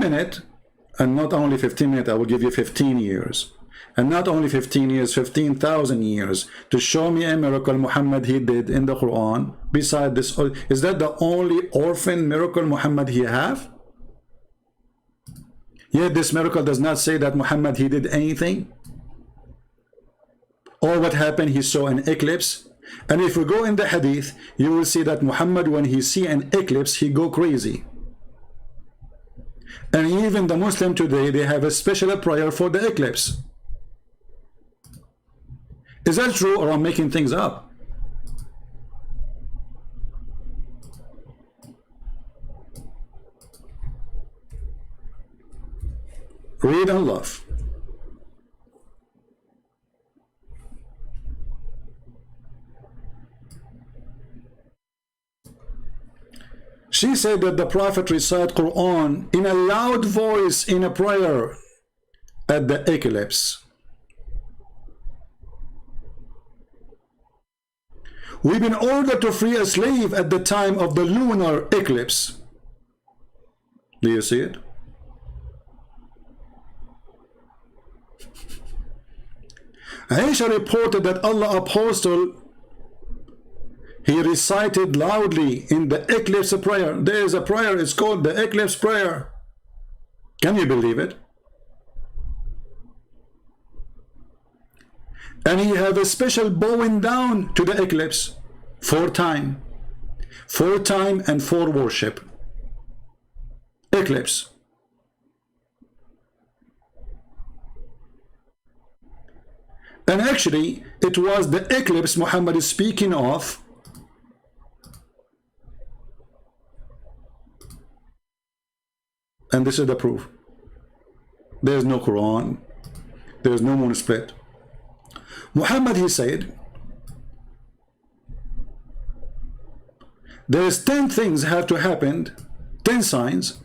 15 minutes, and not only 15 minutes, I will give you 15 years. And not only 15 years, 15,000 years to show me a miracle Muhammad he did in the Quran. Beside this, is that the only orphan miracle Muhammad he have? Yet this miracle does not say that Muhammad he did anything. Or what happened, he saw an eclipse. And if we go in the hadith, you will see that Muhammad, when he see an eclipse, he go crazy. And even the Muslim today, they have a special prayer for the eclipse. Is that true, or I'm making things up? Read and love. She said that the Prophet recited Quran in a loud voice in a prayer at the eclipse. We've been ordered to free a slave at the time of the lunar eclipse. Do you see it? Aisha reported that Allah Apostle, he recited loudly in the eclipse prayer. There is a prayer, it's called the eclipse prayer. Can you believe it? And he had a special bowing down to the eclipse 4 times. 4 times and 4 worship. Eclipse. And actually, it was the eclipse Muhammad is speaking of. And this is the proof. There is no Quran. There is no moon split. Muhammad, he said, there is 10 things have to happen, 10 signs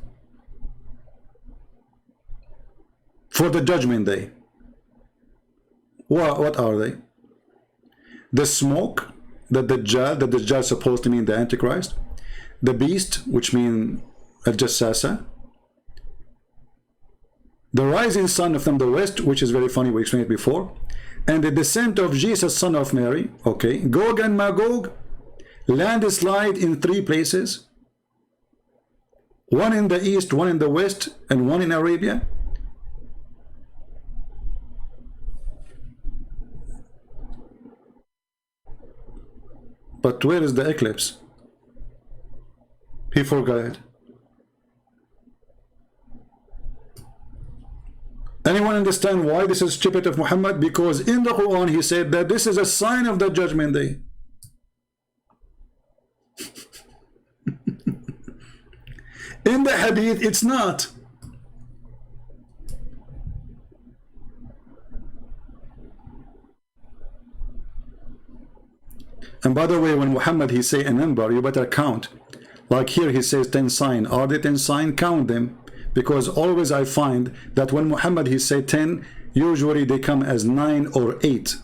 for the judgment day. What are they? The smoke, the Dajjal is supposed to mean the Antichrist. The beast, which means Al-Jassasa. The rising sun from the west, which is very funny, we explained it before. And the descent of Jesus, son of Mary. Okay. Gog and Magog, landslide in 3 places. 1 in the east, 1 in the west, and 1 in Arabia. But where is the eclipse? He forgot it. Anyone understand why this is stupid of Muhammad? Because in the Quran he said that this is a sign of the judgment day. In the hadith it's not. And by the way, when Muhammad he say a number, you better count. Like here he says 10 sign. Are they 10 sign? Count them. Because always I find that when Muhammad he say 10, usually they come as 9 or 8.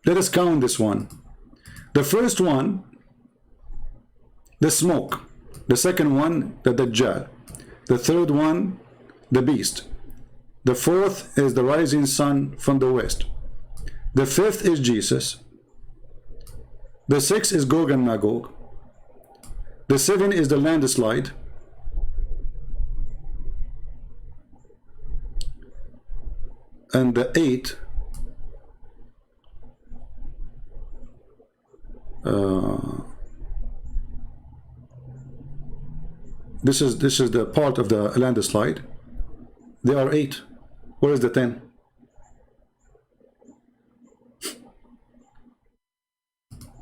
Let us count this one. The first one, the smoke. The second one, the Dajjal. The third one, the beast. The fourth is the rising sun from the west. The fifth is Jesus. The sixth is Gog and Magog. The 7 is the landslide. And the 8 this is the part of the landslide. There are 8. Where is the 10?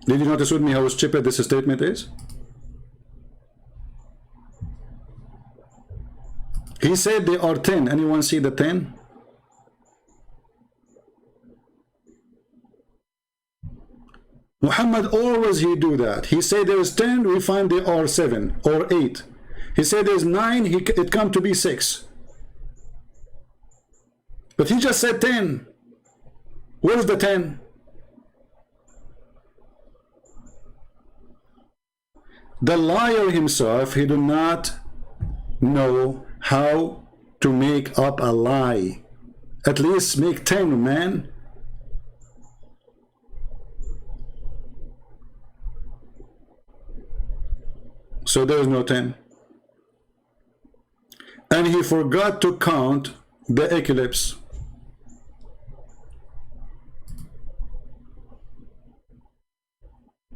Did you notice with me how stupid this statement is? He said there are 10. Anyone see the 10? Muhammad always he do that. He said there is 10, we find there are 7 or 8. He said there's 9, it come to be 6. But he just said 10. Where's the 10? The liar himself, he do not know how to make up a lie. At least make 10, man. So there is no 10. And he forgot to count the eclipse.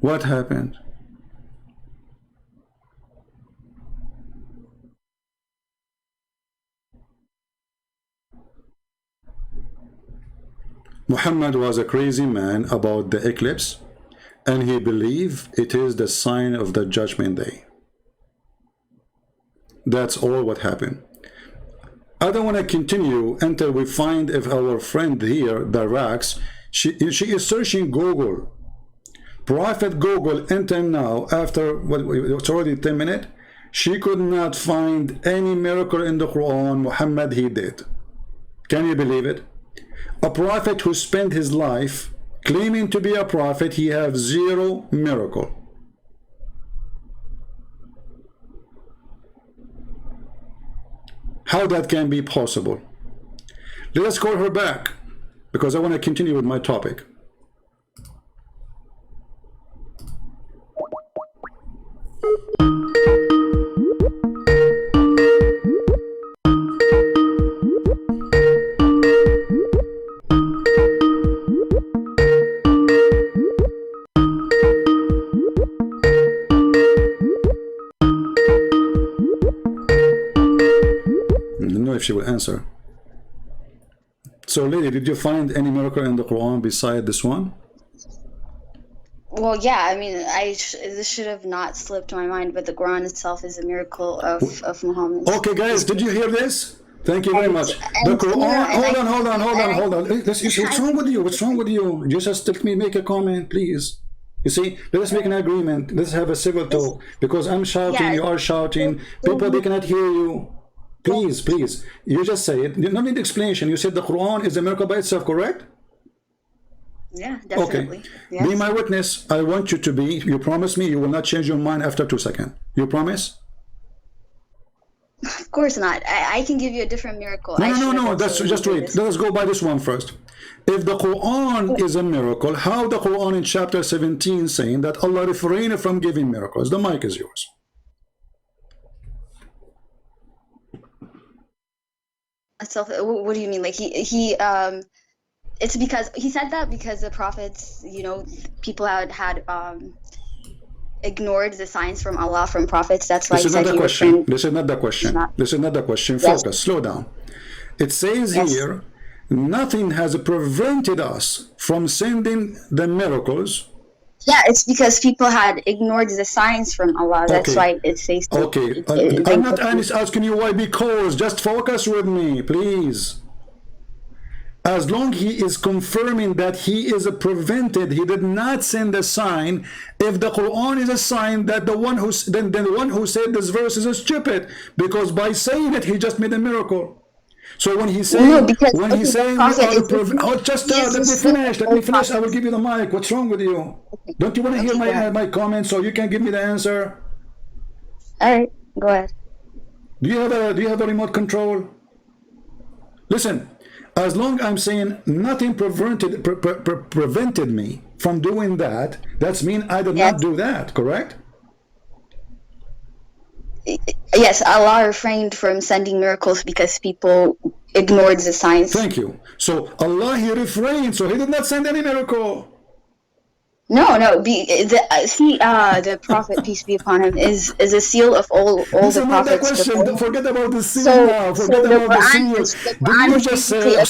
What happened? Muhammad was a crazy man about the eclipse, and he believed it is the sign of the judgment day. That's all what happened. I don't want to continue until we find if our friend here, the Rax, she is searching Google. Prophet Google enter now after what, it's already 10 minutes. She could not find any miracle in the Quran. Muhammad, he did. Can you believe it? A prophet who spent his life claiming to be a prophet, he have 0 miracle. How that can be possible? Let us call her back, because I want to continue with my topic. If she will answer. So lady, did you find any miracle in the Quran beside this one? Well, yeah, I mean, this should have not slipped my mind, but the Quran itself is a miracle of Muhammad. Okay, guys, did you hear this? Thank you very much. The Quran, hold on. What's wrong with you? What's wrong with you? Just let me make a comment, please. You see, let us make an agreement. Let's have a civil talk, because I'm shouting, you are shouting. People, they cannot hear you. Please, please. You just say it. You don't need explanation. You said the Quran is a miracle by itself, correct? Yeah, definitely. Okay. Yes. Be my witness. I want you to be. You promise me you will not change your mind after 2 seconds. You promise? Of course not. I can give you a different miracle. No. That's just wait. Let us go by this one first. If the Quran is a miracle, how the Quran in chapter 17 saying that Allah refrained from giving miracles? The mic is yours. What do you mean? Like it's because he said that because the prophets, people had ignored the signs from Allah from prophets. That's why this he is said not the he question. This is not the question. This is not the question. Focus. Yes. Slow down. It says here, nothing has prevented us from sending the miracles. Yeah, it's because people had ignored the signs from Allah. That's why it says. Okay, I'm not asking you why, because just focus with me, please. As long he is confirming that he is prevented, he did not send a sign. If the Quran is a sign, that the one who then the one who said this verse is stupid, because by saying it he just made a miracle. So when he's saying, let me finish. I will give you the mic. What's wrong with you? Okay. Don't you want to hear my comments so you can give me the answer? All right, go ahead. Do you have a remote control? Listen, as long I'm saying nothing prevented me from doing that, that's mean I did not do that. Correct? Yes, Allah refrained from sending miracles because people ignored the signs. All Thank you. So Allah, he refrained, so he did not send any miracle. No, the Prophet, peace be upon him, is a seal of all the prophets. Question. Forget about the seal now. Forget about the seal.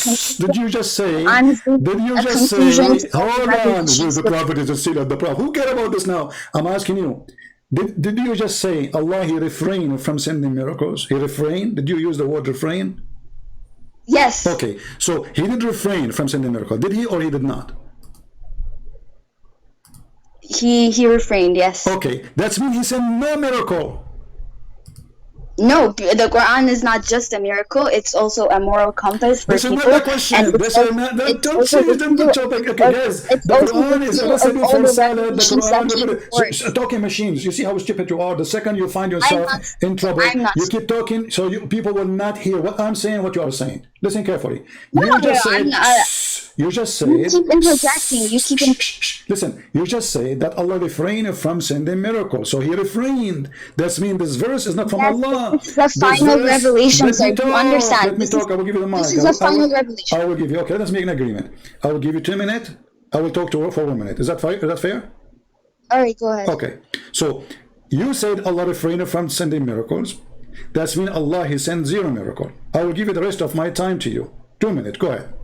Did you just say? Hold on. The Prophet is a seal of the Prophet. Who cares about this now? I'm asking you. Did you just say Allah, he refrained from sending miracles? He refrained? Did you use the word refrain? Yes. Okay, so he did refrain from sending miracles. Did he or he did not? He refrained, yes. Okay, that means he sent no miracle. No, the Quran is not just a miracle, it's also a moral compass for This is people. not the question. This is not the don't change the topic. Okay, guys. The Quran is a recipe for salad. The Quran, talking machines. You see how stupid you are. The second you find yourself in trouble, you keep talking, so people will not hear what I'm saying, what you are saying. Listen carefully. You just said. You just said. You keep interjecting. You keep. Listen. You just said that Allah refrained from sending miracles, so He refrained. That means this verse is not from Allah. This is the final revelation, so you understand. Let me talk. I will give you the mic. This is the final revelation. I will give you. Okay, let's make an agreement. I will give you 2 minutes. I will talk to her for 1 minute. Is that fair? Is that fair? All right, go ahead. Okay. So you said Allah refrained from sending miracles. That's mean Allah He sent 0 miracle. I will give you the rest of my time to you. 2 minutes. Go ahead.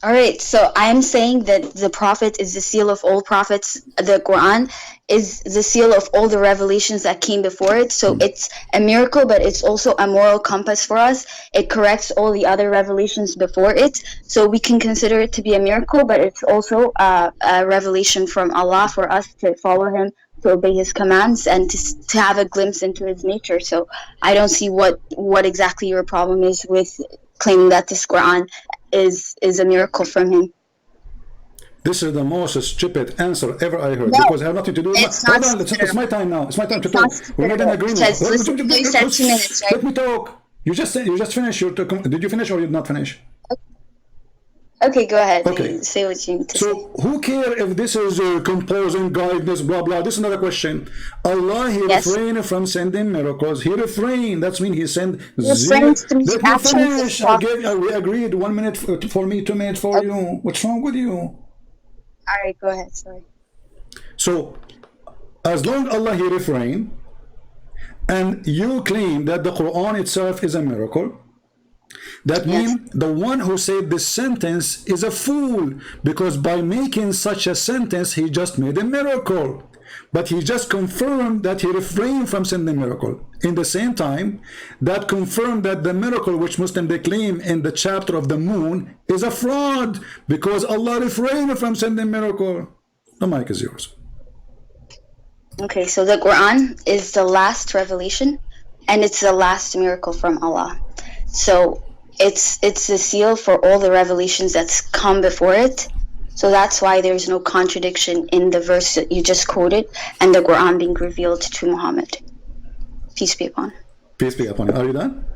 All right, so I'm saying that the Prophet is the seal of all prophets. The Quran is the seal of all the revelations that came before it. So it's a miracle, but it's also a moral compass for us. It corrects all the other revelations before it. So we can consider it to be a miracle, but it's also a revelation from Allah for us to follow Him, to obey His commands, and to have a glimpse into His nature. So I don't see what exactly your problem is with claiming that this Quran is a miracle from Him. This is the most stupid answer ever I heard, because I have nothing to do with it's my time now. It's my time to talk. We made an agreement. You said 2 minutes, right? Let me talk. You just finished your did you finish or you did not finish? Okay, go ahead. Okay. Say what you need to say. So who care if this is composing guidance, blah blah. This is another question. Allah He refrained from sending miracles. He refrained. That's mean He sent 0. Let me finish. We agreed 1 minute for me, 2 minutes for you. What's wrong with you? All right, go ahead. Sorry. So as long Allah He refrained, and you claim that the Quran itself is a miracle, that means the one who said this sentence is a fool, because by making such a sentence he just made a miracle, but he just confirmed that he refrained from sending miracle. In the same time, that confirmed that the miracle which Muslim they claim in the chapter of the moon is a fraud, because Allah refrained from sending miracle. The mic is yours. Okay, so the Quran is the last revelation, and it's the last miracle from Allah. So it's the seal for all the revelations that's come before it. So that's why there's no contradiction in the verse that you just quoted and the Quran being revealed to Muhammad. Peace be upon him. Peace be upon him. Are you done?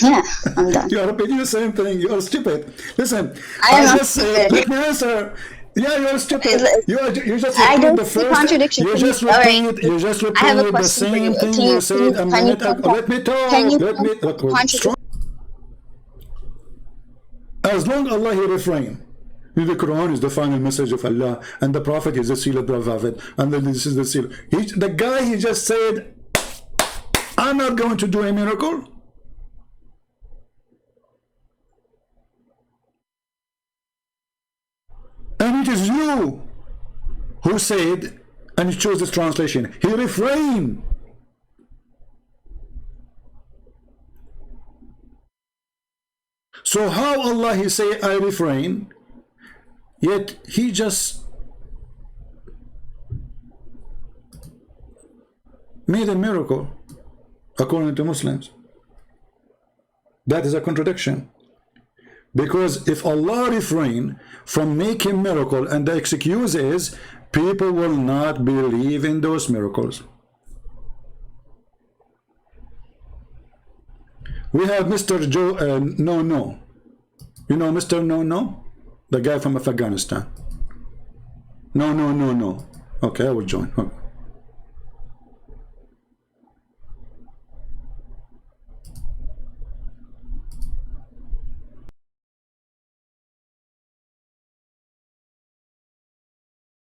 Yeah, I'm done. You are repeating the same thing. You are stupid. Listen, I am not stupid. Let me answer. Yeah, you're stupid. You just I don't the see first. contradiction. You just repeat the same thing you said a minute ago. Let me talk. Let me talk. As long Allah He refrain, the Quran is the final message of Allah, and the Prophet is the seal of the Prophet, and then this is the seal. The guy he just said, I'm not going to do a miracle. And it is you who said, and you chose this translation, he refrained. So how Allah He say I refrain, yet He just made a miracle according to Muslims? That is a contradiction. Because if Allah refrain from making miracle, and the excuse is people will not believe in those miracles. We have Mr. Joe No No. You know Mr. No No? The guy from Afghanistan. No. Okay, I will join. Okay.